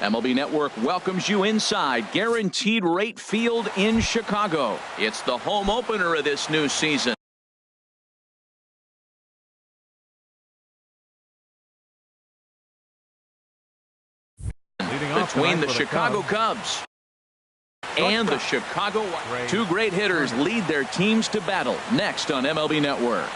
MLB Network welcomes you inside Guaranteed Rate Field in Chicago. It's the home opener of this new season. Between the Chicago Cubs and the Chicago White. Two great hitters lead their teams to battle next on MLB Network.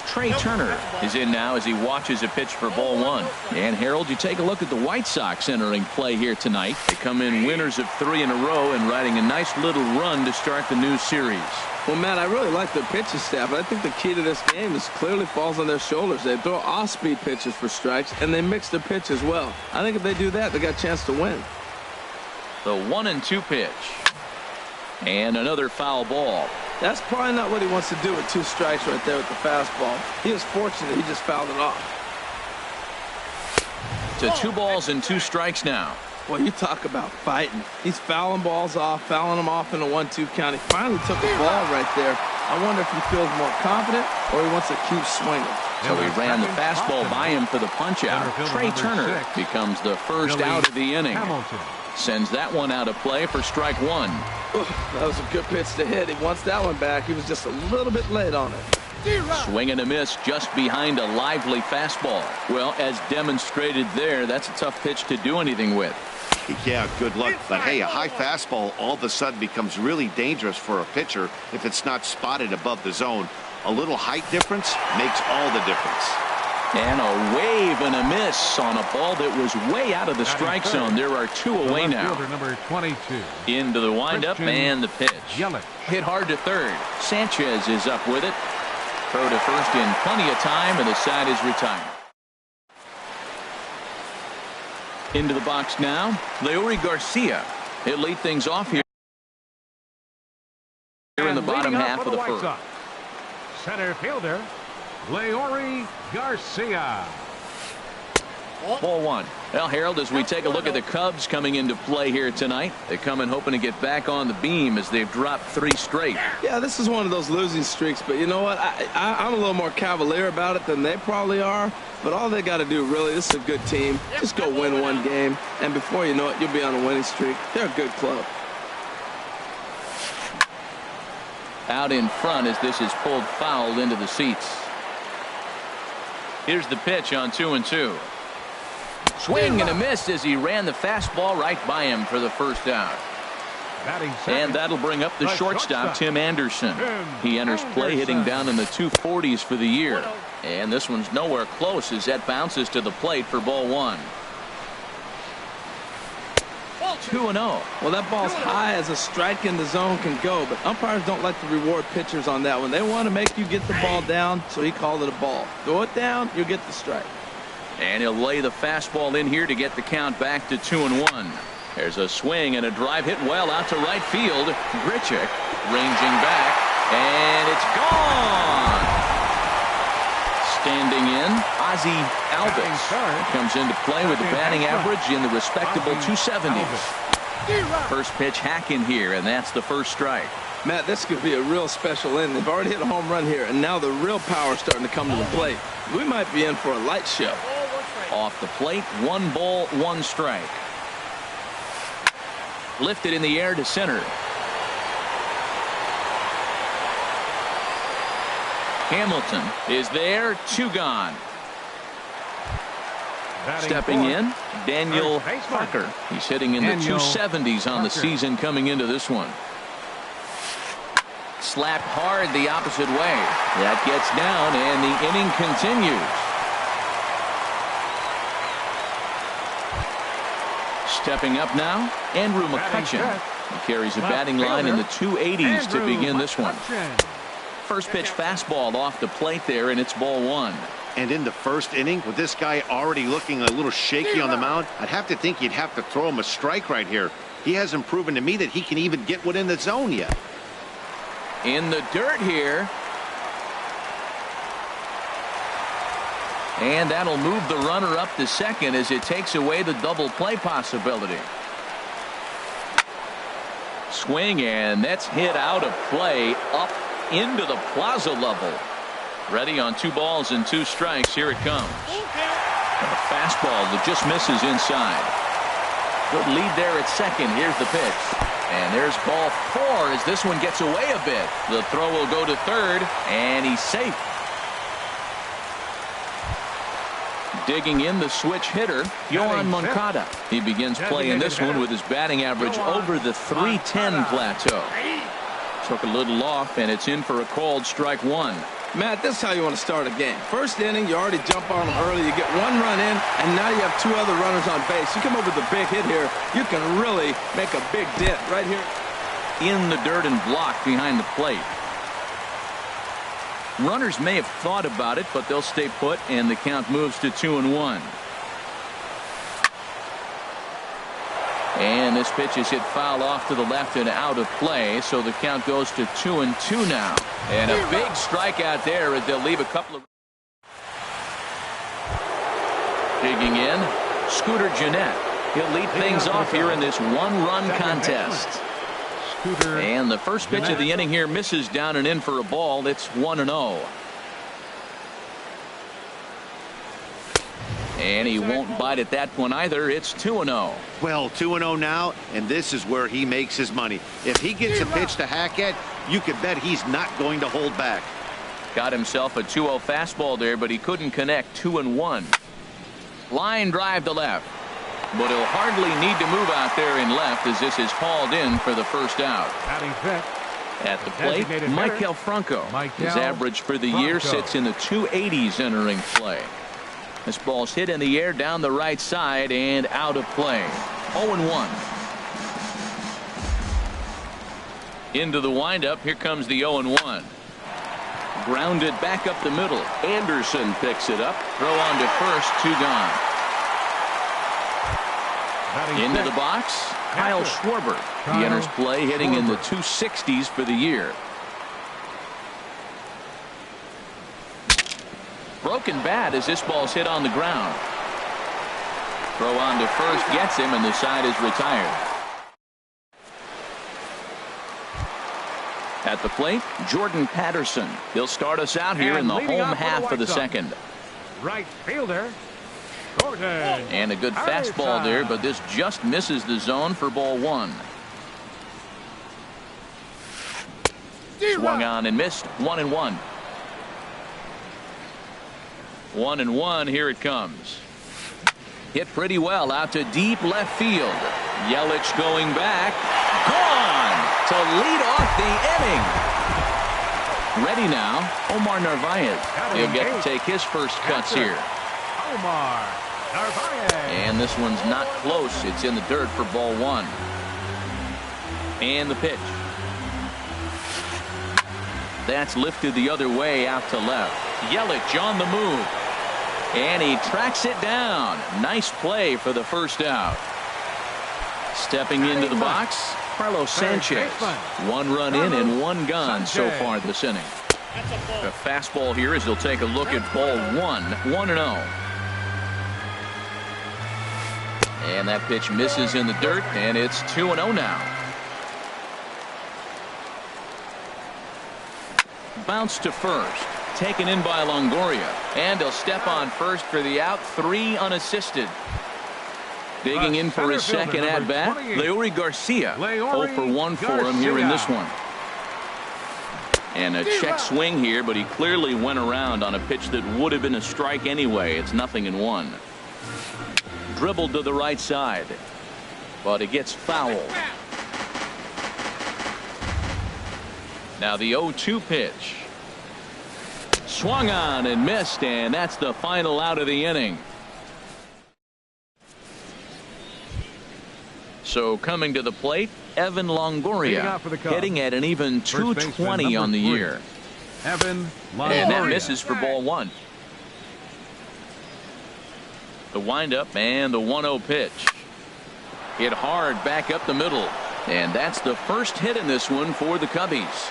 Trey Turner is in now as he watches a pitch for ball one. And Harold, you take a look at the White Sox entering play here tonight. They come in winners of 3 in a row and riding a nice little run to start the new series. Well, Matt, I really like their pitching staff. I think the key to this game is clearly falls on their shoulders. They throw off-speed pitches for strikes, and they mix their pitch as well. I think if they do that, they got a chance to win. The 1-2 pitch. And another foul ball. That's probably not what he wants to do with 2 strikes right there with the fastball. He was fortunate he just fouled it off. To 2 balls and 2 strikes now. Well, you talk about fighting. He's fouling balls off, fouling them off in a 1-2 count. He finally took the ball right there. I wonder if he feels more confident or he wants to keep swinging. So he ran the fastball by him for the punch-out. Trey Turner becomes the first out of the inning. Sends that one out of play for strike 1. That was a good pitch to hit. He wants that one back. He was just a little bit late on it. Swing and a miss just behind a lively fastball. Well, as demonstrated there, that's a tough pitch to do anything with. Yeah, good luck. But hey, a high fastball all of a sudden becomes really dangerous for a pitcher if it's not spotted above the zone. A little height difference makes all the difference. And a wave and a miss on a ball that was way out of the strike zone. There are 2 away now. Number 22. Into the windup and the pitch. Hit hard to third. Sanchez is up with it. Throw to first in plenty of time, and the side is retired. Into the box now, Leury Garcia. He'll lead things off here in the bottom half of the first. Center fielder, Leury Garcia. Ball 1. Well, Harold, as we take a look at the Cubs coming into play here tonight, they come in hoping to get back on the beam as they've dropped 3 straight. Yeah, this is one of those losing streaks, but you know what? I'm a little more cavalier about it than they probably are, but all they got to do, really, this is a good team. Just go win 1 game, and before you know it, you'll be on a winning streak. They're a good club. Out in front as this is pulled foul into the seats. Here's the pitch on 2-2. Swing and a miss as he ran the fastball right by him for the first out. And that'll bring up the shortstop, Tim Anderson. He enters play hitting down in the 240s for the year. And this one's nowhere close as that bounces to the plate for ball 1. 2-0. Well, that ball's high as a strike in the zone can go, but umpires don't like to reward pitchers on that one. They want to make you get the ball down, so he called it a ball. Throw it down, you'll get the strike. And he'll lay the fastball in here to get the count back to 2-1. There's a swing and a drive hit well out to right field. Grichuk ranging back, and it's gone. Standing in, Ozzie Albies comes into play with a batting average in the respectable 270s. First pitch hack in here, and that's the first strike. Matt, this could be a real special inning. They've already hit a home run here, and now the real power is starting to come to the plate. We might be in for a light show. Off the plate, 1 ball, 1 strike. Lifted in the air to center. Hamilton is there, 2 gone. Stepping in, Daniel Parker. He's hitting in the 270s on the season coming into this one. Slapped hard the opposite way. That gets down, and the inning continues. Stepping up now, Andrew McCutchen. He carries a batting line in the 280s to begin this one. First pitch fastball off the plate there, and it's ball 1. And in the first inning, with this guy already looking a little shaky on the mound, I'd have to think you'd have to throw him a strike right here. He hasn't proven to me that he can even get within the zone yet. In the dirt here. And that'll move the runner up to second as it takes away the double play possibility. Swing, and that's hit out of play up into the plaza level. Ready on 2 balls and 2 strikes. Here it comes. And a fastball that just misses inside. Good lead there at second. Here's the pitch. And there's ball 4 as this one gets away a bit. The throw will go to third, and he's safe. Digging in the switch hitter, Yohan Moncada. He begins playing this one with his batting average over the .310 plateau. Took a little off, and it's in for a called strike 1. Matt, this is how you want to start a game. First inning, you already jump on them early. You get 1 run in, and now you have 2 other runners on base. You come up with a big hit here, you can really make a big dent right here. In the dirt and blocked behind the plate. Runners may have thought about it, but they'll stay put, and the count moves to 2-1. And this pitch is hit foul off to the left and out of play, so the count goes to 2-2 now. And a big strikeout there as they'll leave a couple of. Digging in, Scooter Gennett. He'll lead things off here in this 1-run contest. And the first pitch of the inning here misses down and in for a ball. It's 1-0. And he won't bite at that one either. It's 2-0. Well, 2-0 now, and this is where he makes his money. If he gets a pitch to hack at, you can bet he's not going to hold back. Got himself a 2-0 fastball there, but he couldn't connect. 2-1. Line drive to left. But he'll hardly need to move out there in left as this is hauled in for the first out. At the plate, Maikel Franco. His average for the year sits in the 280s entering play. This ball's hit in the air down the right side and out of play. 0-1. Into the windup. Here comes the 0-1. Grounded back up the middle. Anderson picks it up. Throw on to first. 2 gone. Into the box, Kyle Schwarber. He enters play hitting in the 260s for the year. Broken bat as this ball's hit on the ground. Throw on to first gets him, and the side is retired. At the plate, Jordan Patterson. He'll start us out here in the home half of the second. Right fielder. And a good fastball there, but this just misses the zone for ball 1. Swung on and missed. 1-1. 1-1. Here it comes. Hit pretty well out to deep left field. Yelich going back. Gone to lead off the inning. Ready now, Omar Narvaez. He'll get to take his first cuts here. Omar Narvaez. And this one's not close. It's in the dirt for ball 1. And the pitch. That's lifted the other way out to left. Yelich on the move. And he tracks it down. Nice play for the first out. Stepping into the box, Carlos Sanchez. 1 run in and 1 gone so far this inning. A fastball here as he'll take a look at ball 1. 1-0. And that pitch misses in the dirt, and it's 2-0 now. Bounce to first. Taken in by Longoria. And he'll step on first for the out. 3 unassisted. Digging in for his second at-bat, Leury Garcia. 0 for 1 for him here in this one. And a check swing here, but he clearly went around on a pitch that would have been a strike anyway. It's 0-1. Dribbled to the right side, but it gets fouled. Now the 0-2 pitch. Swung on and missed, and that's the final out of the inning. So coming to the plate, Evan Longoria, hitting at an even 220 on the year. Evan Longoria. And that misses for ball 1. The windup and the 1-0 pitch. Hit hard back up the middle. And that's the first hit in this one for the Cubbies.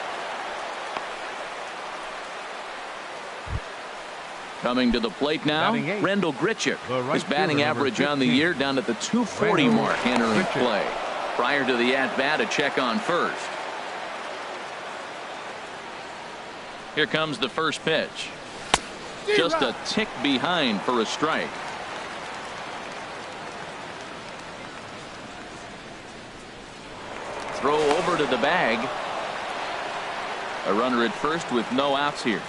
Coming to the plate now, Rendell Grichuk. His batting average on the year down at the 240 mark entering play. Prior to the at-bat, a check on first. Here comes the first pitch. Just a tick behind for a strike. throw over to the bag. A runner at first with no outs here.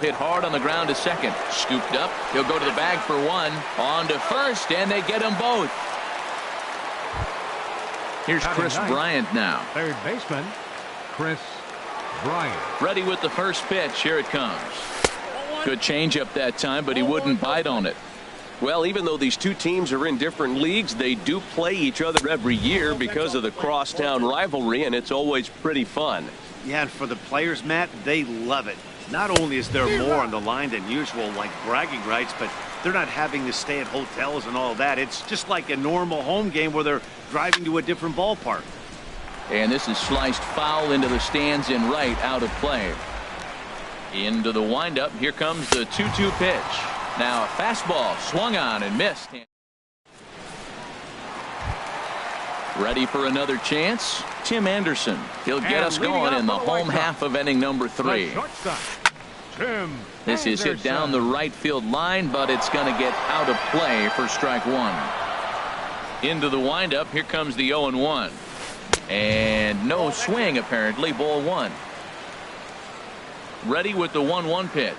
Hit hard on the ground to second. Scooped up. He'll go to the bag for one. On to first, and they get them both. Here's Chris Bryant now. Third baseman, Chris Bryant. Ready with the first pitch. Here it comes. Good changeup that time, but he wouldn't bite on it. Well, even though these two teams are in different leagues, they do play each other every year because of the crosstown rivalry, and it's always pretty fun. Yeah, and for the players, Matt, they love it. Not only is there more on the line than usual, like bragging rights, but they're not having to stay at hotels and all that. It's just like a normal home game where they're driving to a different ballpark. And this is sliced foul into the stands and right, out of play. Into the windup. Here comes the 2-2 pitch. Now a fastball swung on and missed. Ready for another chance. Tim Anderson. He'll get us going in the home half of inning number 3. This is hit down the right field line, but it's going to get out of play for strike one. Into the windup. Here comes the 0-1. And no swing, apparently. Ball one. Ready with the 1-1 pitch.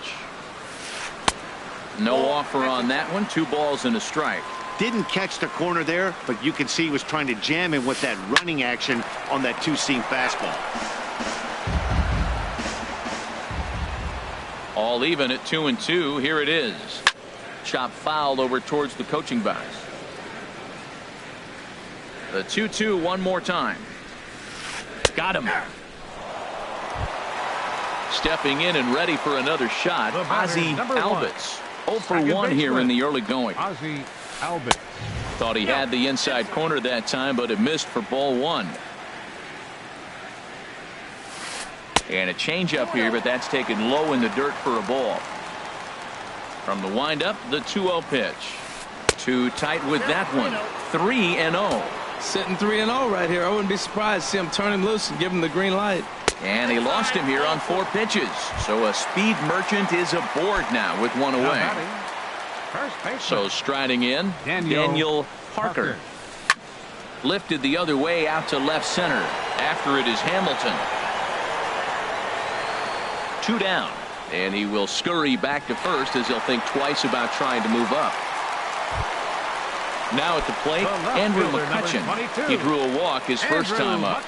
No offer on that one. 2 balls and a strike. Didn't catch the corner there, but you can see he was trying to jam him with that running action on that two-seam fastball. All even at 2-2. Here it is. Chop foul over towards the coaching box. The 2-2 one more time. Got him. Stepping in and ready for another shot. Ozzie Albies. 0 for 1 here in the early going. Ozzie Albies. Thought he had the inside corner that time, but it missed for ball one. And a changeup here, but that's taken low in the dirt for a ball. From the windup, the 2-0 pitch. Too tight with that one. 3-0. Sitting 3-0 right here. I wouldn't be surprised to see him turn him loose and give him the green light. And he lost him here on 4 pitches. So a speed merchant is aboard now with one away. So striding in, Daniel Parker. Lifted the other way out to left center. After it is Hamilton. 2 down. And he will scurry back to first as he'll think twice about trying to move up. Now at the plate, Andrew McCutchen. He drew a walk his first time up.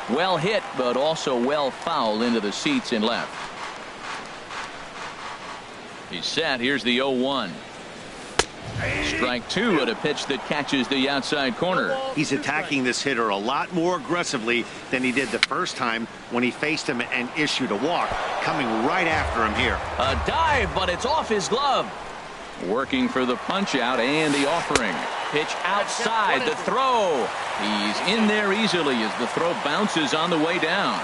Well hit, but also well fouled into the seats in left. He's set. Here's the 0-1. Strike 2 at a pitch that catches the outside corner. He's attacking this hitter a lot more aggressively than he did the first time when he faced him and issued a walk. Coming right after him here. A dive, but it's off his glove. Working for the punch out and the offering. Pitch outside. The throw. He's in there easily as the throw bounces on the way down.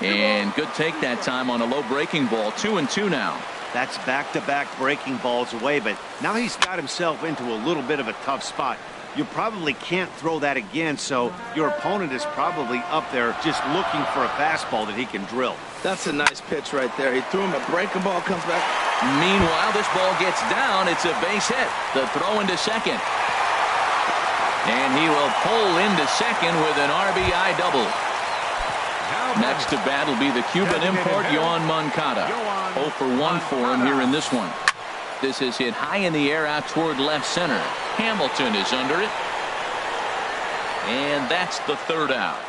And good take that time on a low breaking ball. 2-2 now. That's back-to-back breaking balls away, but now he's got himself into a little bit of a tough spot. You probably can't throw that again, so your opponent is probably up there just looking for a fastball that he can drill. That's a nice pitch right there. He threw him a breaking ball, comes back. Meanwhile, this ball gets down. It's a base hit. The throw into second. And he will pull into second with an RBI double. Next to bat will be the Cuban import, Yoan Moncada. 0 for 1 for him here in this one. This is hit high in the air out toward left center. Hamilton is under it. And that's the 3rd out.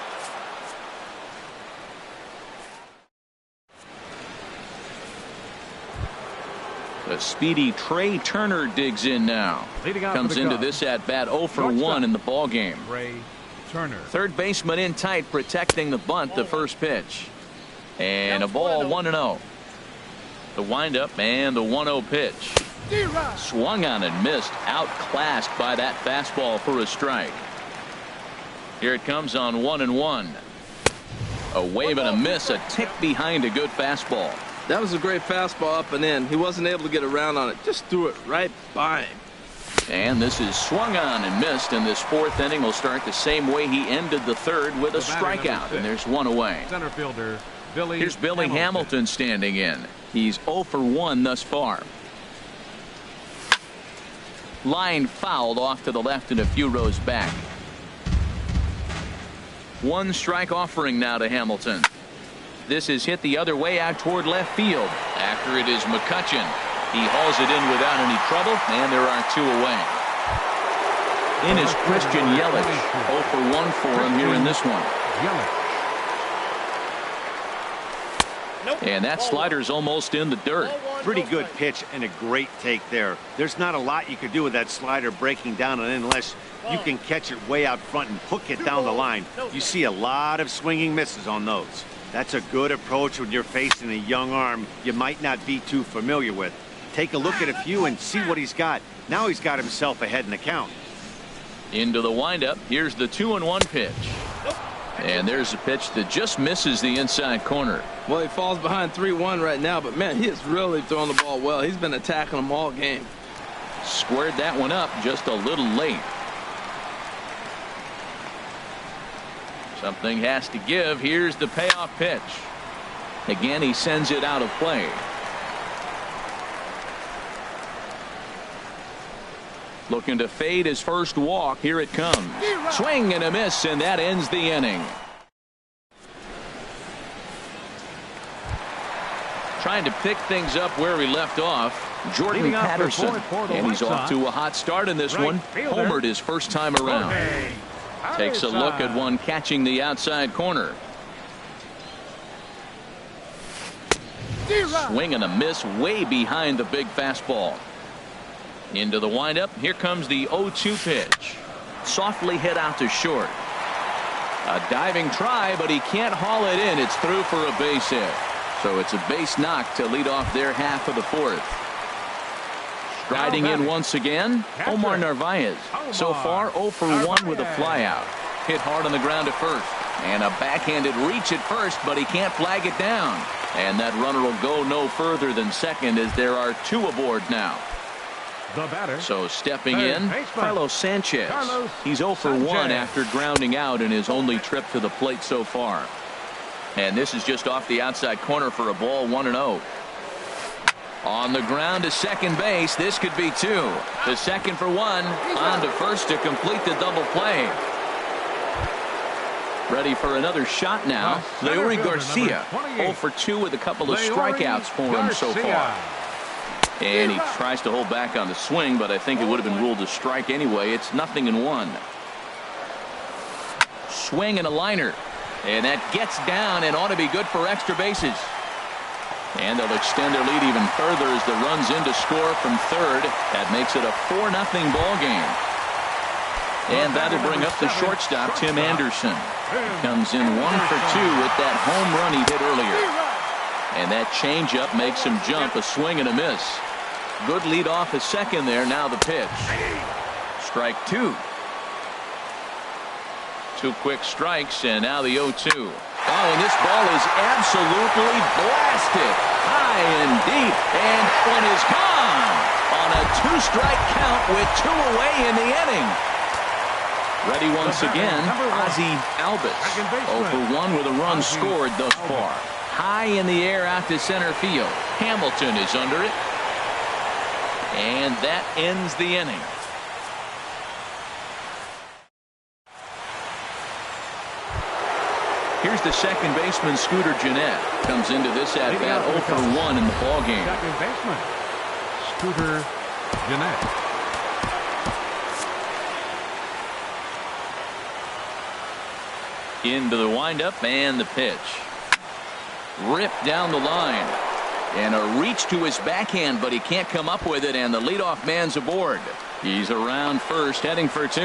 The speedy Trey Turner digs in now. Comes into this at bat 0 for 1 in the ball game. Turner. Third baseman in tight, protecting the bunt, the first pitch. And a ball 1-0. The windup and the 1-0 pitch. Swung on and missed. Outclassed by that fastball for a strike. Here it comes on 1-1. A wave and a miss, a tick behind a good fastball. That was a great fastball up and in. He wasn't able to get around on it. Just threw it right by him. And this is swung on and missed, and this 4th inning will start the same way he ended the 3rd with a strikeout, and there's one away. Center fielder Here's Billy Hamilton standing in. He's 0 for 1 thus far. Line fouled off to the left and a few rows back. 1 strike offering now to Hamilton. This is hit the other way out toward left field. After it is McCutchen. He hauls it in without any trouble, and there are 2 away. In is Christian Yelich. 0 for 1 for him here in this one. And that slider's almost in the dirt. Pretty good pitch and a great take there. There's not a lot you could do with that slider breaking down and in unless you can catch it way out front and hook it down the line. You see a lot of swinging misses on those. That's a good approach when you're facing a young arm you might not be too familiar with. Take a look at a few and see what he's got. Now he's got himself ahead in the count. Into the windup. Here's the 2-1 pitch. And there's a pitch that just misses the inside corner. Well, he falls behind 3-1 right now, but man, he is really throwing the ball well. He's been attacking them all game. Squared that one up just a little late. Something has to give. Here's the payoff pitch. Again, he sends it out of play. Looking to fade his first walk. Here it comes. Swing and a miss, and that ends the inning. Trying to pick things up where he left off. Jordan Patterson. And he's off to a hot start in this one. Homered his first time around. Takes a look at one catching the outside corner. Swing and a miss way behind the big fastball. Into the windup. Here comes the 0-2 pitch. Softly hit out to short. A diving try, but he can't haul it in. It's through for a base hit. So it's a base knock to lead off their half of the 4th. Striding in once again, Omar Narvaez. So far 0 for 1 with a flyout. Hit hard on the ground at first. And a backhanded reach at first, but he can't flag it down. And that runner will go no further than second as there are 2 aboard now. So stepping in, Carlos Sanchez. He's 0 for 1 after grounding out in his only trip to the plate so far. And this is just off the outside corner for a ball, 1-0. On the ground to second base. This could be 2. The second for 1. On to first to complete the double play. Ready for another shot now. Leury Garcia. 0 for 2 with a couple of strikeouts for him so far. And he tries to hold back on the swing, but I think it would have been ruled a strike anyway. It's 0-1. Swing and a liner. And that gets down and ought to be good for extra bases. And they'll extend their lead even further as the run's in to score from third. That makes it a 4-0 ball game. And that'll bring up the shortstop, Tim Anderson. Comes in 1 for 2 with that home run he hit earlier. And that changeup makes him jump. A swing and a miss. Good lead off a second there. Now the pitch. Strike 2. 2 quick strikes, and now the 0-2. Oh, and this ball is absolutely blasted. High and deep, and one is gone on a 2-strike count with 2 away in the inning. Ready once again, Ozzie Albies. 0 for 1 with a run scored thus far. High in the air out to center field. Hamilton is under it. And that ends the inning. Here's the second baseman, Scooter Gennett. Comes into this at-bat 0 for 1 in the ballgame. Second baseman, Scooter Gennett. Into the windup and the pitch. Ripped down the line. And a reach to his backhand, but he can't come up with it, and the leadoff man's aboard. He's around first, heading for 2.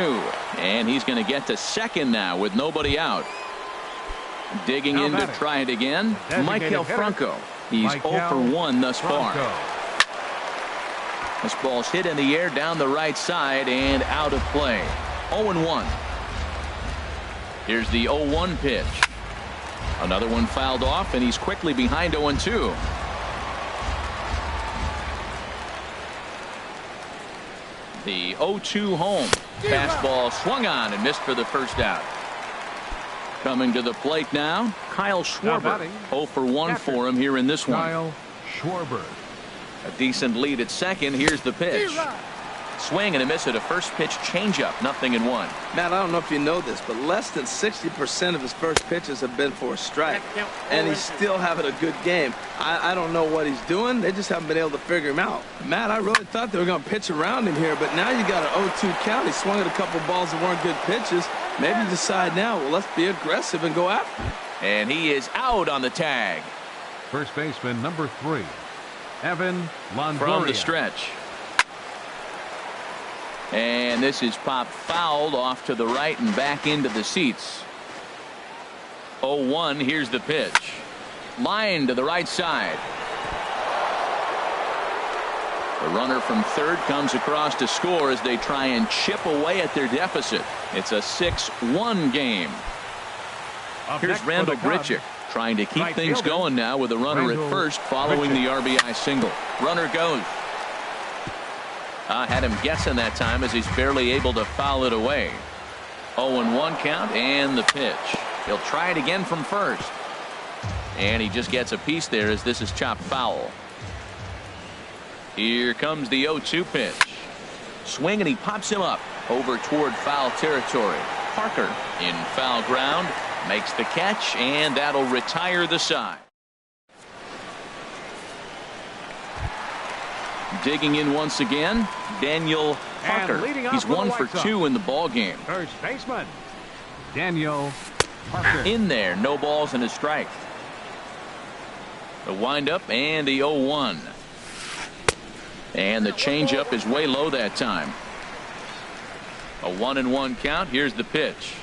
And he's going to get to second now with nobody out. Digging in to try it again, Michael Franco. He's 0 for 1 thus far. This ball's hit in the air down the right side and out of play. 0-1. Here's the 0-1 pitch. Another one fouled off, and he's quickly behind 0-2. The 0-2 home. Fastball swung on and missed for the first out. Coming to the plate now, Kyle Schwarber. batting, 0 for 1 for him here in this one. Kyle Schwarber. A decent lead at second. Here's the pitch. Swing and a miss at a first pitch changeup. 0-1. Matt, I don't know if you know this, but less than 60% of his first pitches have been for a strike. And he's still having a good game. I don't know what he's doing. They just haven't been able to figure him out. Matt, I really thought they were going to pitch around him here, but now you got an 0-2 count. He swung at a couple balls that weren't good pitches. Maybe you decide now, well, let's be aggressive and go after him. And he is out on the tag. First baseman number 3, Evan Longoria. From the stretch. And this is popped fouled off to the right and back into the seats. 0-1. Here's the pitch. Line to the right side. The runner from third comes across to score as they try and chip away at their deficit. It's a 6-1 game. Here's Randall Grichuk trying to keep things going now with a runner at first following the RBI single. Runner goes. Had him guessing that time as he's barely able to foul it away. 0-1 count and the pitch. He'll try it again from first. And he just gets a piece there as this is chopped foul. Here comes the 0-2 pitch. Swing and he pops him up over toward foul territory. Parker in foul ground makes the catch, and that'll retire the side. Digging in once again, Daniel Parker. He's 1 for 2 in the ball game. First baseman Daniel Parker. In there, no balls and a strike. The windup and the 0-1. And the changeup is way low that time. A 1-1 count. Here's the pitch.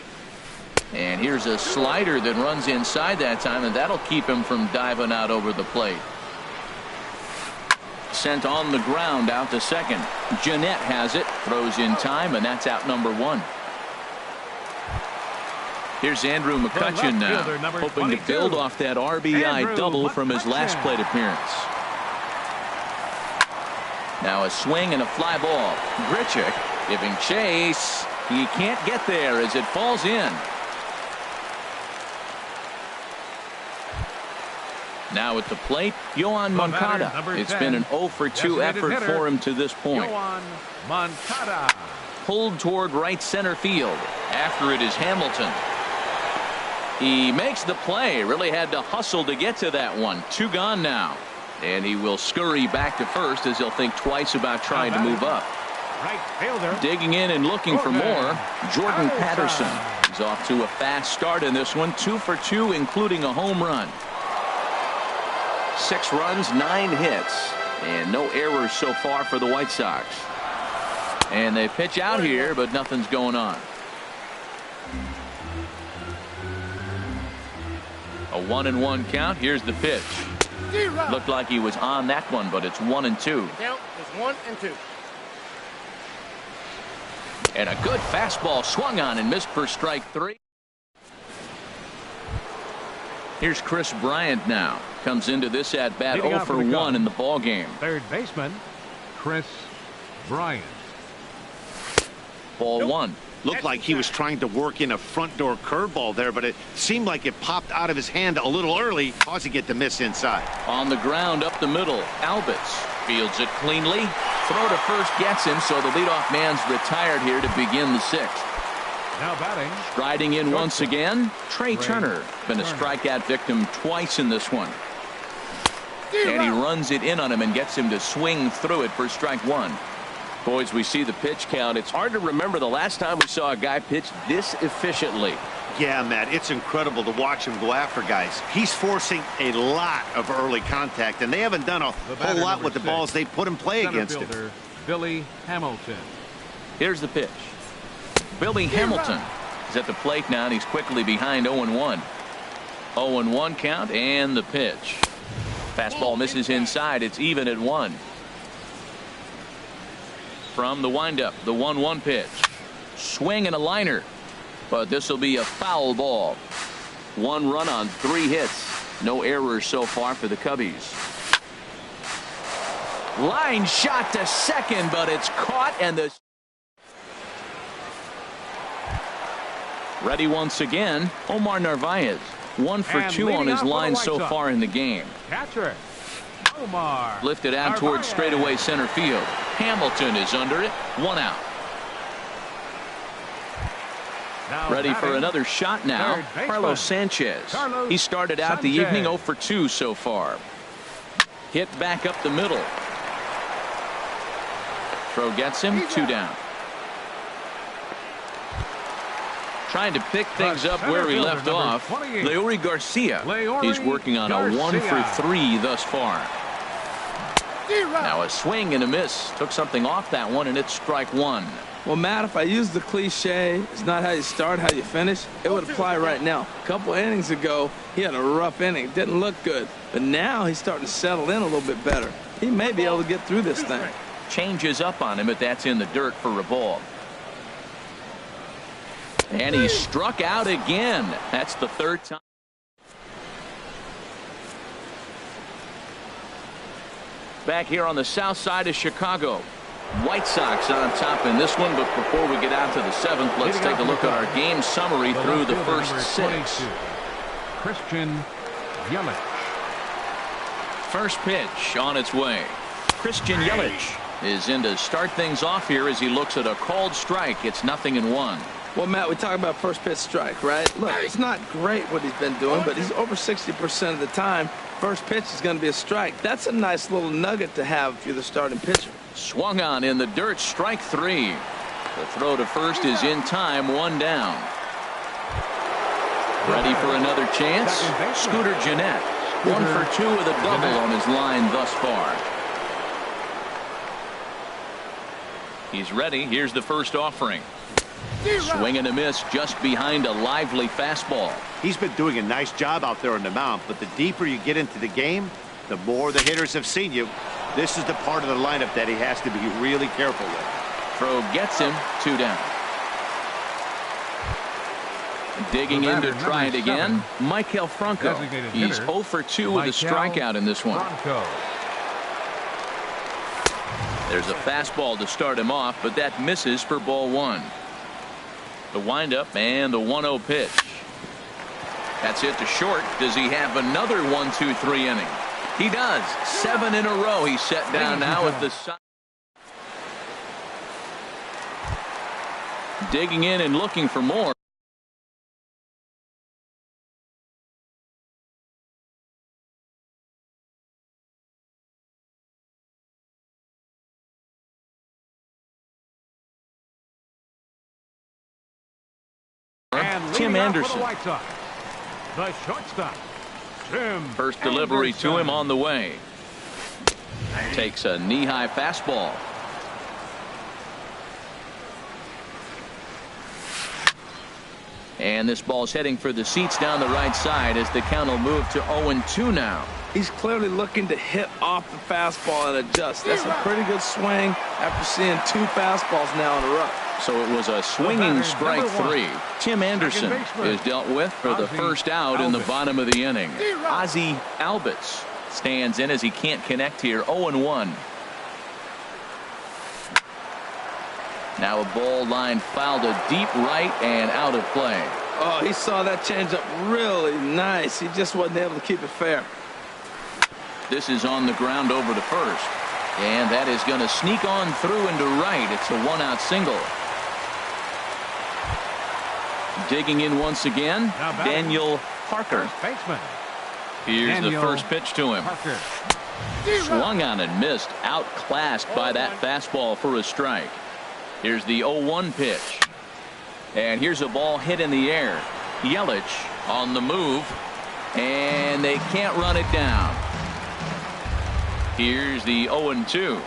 And here's a slider that runs inside that time, and that'll keep him from diving out over the plate. Sent on the ground out to second. Jeanette has it, throws in time, and that's out number 1. Here's Andrew McCutchen now, hoping to build off that RBI double from his last plate appearance. Now a swing and a fly ball. Grichuk giving chase. He can't get there as it falls in. Now at the plate, Yoan Moncada. It's been an 0 for 2 effort for him to this point. Yoan Moncada. Pulled toward right center field. After it is Hamilton. He makes the play. Really had to hustle to get to that one. 2 gone now. And he will scurry back to first as he'll think twice about trying to move up. Right fielder. Digging in and looking for more, Jordan Patterson. He's off to a fast start in this one. 2 for 2, including a home run. 6 runs, 9 hits, and no errors so far for the White Sox. And they pitch out here, but nothing's going on. A 1-1 count. Here's the pitch. Looked like he was on that one, but it's 1-2. Count is 1-2. And a good fastball swung on and missed for strike 3. Here's Chris Bryant now. Comes into this at bat 0 for 1 in the ball game. Third baseman Chris Bryant. Ball 1. Looked like he was trying to work in a front door curveball there, but it seemed like it popped out of his hand a little early, causing it to miss inside. On the ground up the middle, Albitz fields it cleanly. Throw to first gets him, so the leadoff man's retired here to begin the 6th. Now batting. Striding in once again, Trey Turner. Been a strikeout victim twice in this one. And he runs it in on him and gets him to swing through it for strike 1. Boys, we see the pitch count. It's hard to remember the last time we saw a guy pitch this efficiently. Yeah, Matt, it's incredible to watch him go after guys. He's forcing a lot of early contact, and they haven't done a whole lot with the balls they put in play against him. Billy Hamilton. Here's the pitch. Billy Hamilton is at the plate now, and he's quickly behind 0-1. 0-1 count and the pitch. Fastball misses inside. It's even at 1. From the windup, the 1-1 pitch. Swing and a liner. But this will be a foul ball. 1 run on 3 hits. No errors so far for the Cubbies. Line shot to second, but it's caught, and the Ready once again, Omar Narvaez. 1 for 2 on his line so far in the game. Catcher, Omar. Lifted out towards straightaway center field. Hamilton is under it. 1 out. Now Ready for batting, another shot now. third baseman, Carlos Sanchez. Carlos He started out the Sanchez. evening 0 for 2 so far. Hit back up the middle. Throw gets him. 2 down. Trying to pick things up where he left off. Leury Garcia. He's working on a 1 for 3 thus far. Now a swing and a miss. Took something off that one, and it's strike 1. Well, Matt, if I use the cliche, it's not how you start, how you finish, it would apply right now. A couple innings ago, he had a rough inning. Didn't look good. But now he's starting to settle in a little bit better. He may be able to get through this thing. Changes up on him, but that's in the dirt for a ball. And he struck out again. That's the 3rd time. Back here on the south side of Chicago. White Sox on top in this one, but before we get out to the 7th, let's take a look at our game summary through the first 6. Christian Yelich. First pitch on its way. Christian Yelich is in to start things off here as he looks at a called strike. It's 0-1. Well, Matt, we talk about first pitch strike, right? Look, it's not great what he's been doing, but he's over 60% of the time. First pitch is going to be a strike. That's a nice little nugget to have if you're the starting pitcher. Swung on in the dirt, strike 3. The throw to first is in time, 1 down. Ready for another chance? Scooter Gennett. 1 for 2 with a double on his line thus far. He's ready. Here's the first offering. Swing and a miss just behind a lively fastball. He's been doing a nice job out there on the mound, but the deeper you get into the game, the more the hitters have seen you. This is the part of the lineup that he has to be really careful with. Throw gets him. 2 down. Digging in to try it again. Maikel Franco. He's 0 for 2 with a strikeout in this one. There's a fastball to start him off, but that misses for ball 1. The windup and the 1-0 pitch. That's it to short. Does he have another 1-2-3 inning? He does. 7 in a row. He's set down now at the side. Digging in and looking for more. Tim Anderson. The shortstop, Tim First delivery to him on the way. Takes a knee-high fastball. And this ball's heading for the seats down the right side as the count will move to 0-2 now. He's clearly looking to hit off the fastball and adjust. That's a pretty good swing after seeing 2 fastballs now in a row. So it was a swinging strike 3. Tim Anderson is dealt with for the first out in the bottom of the inning. Ozzie Albies stands in as he can't connect here. 0-1. Now a ball line fouled to deep right and out of play. Oh, he saw that changeup really nice. He just wasn't able to keep it fair. This is on the ground over to first. And that is going to sneak on through into right. It's a 1-out single. Digging in once again, Daniel Parker. Here's the first pitch to him. Swung on and missed. Outclassed by that fastball for a strike. Here's the 0-1 pitch. And here's a ball hit in the air. Yelich on the move. And they can't run it down. Here's the 0-2.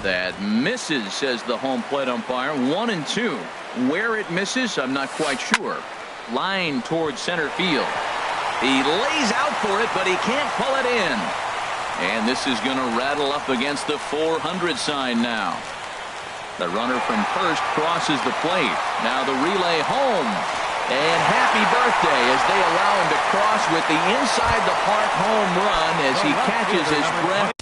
That misses, says the home plate umpire. 1-2. Where it misses, I'm not quite sure. Line towards center field. He lays out for it, but he can't pull it in. And this is going to rattle up against the 400 sign now. The runner from first crosses the plate. Now the relay home. And happy birthday as they allow him to cross with the inside the park home run as he catches his breath.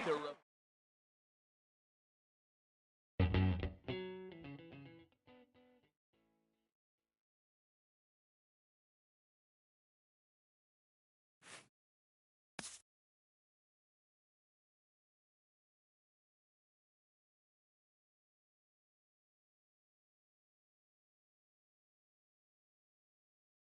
The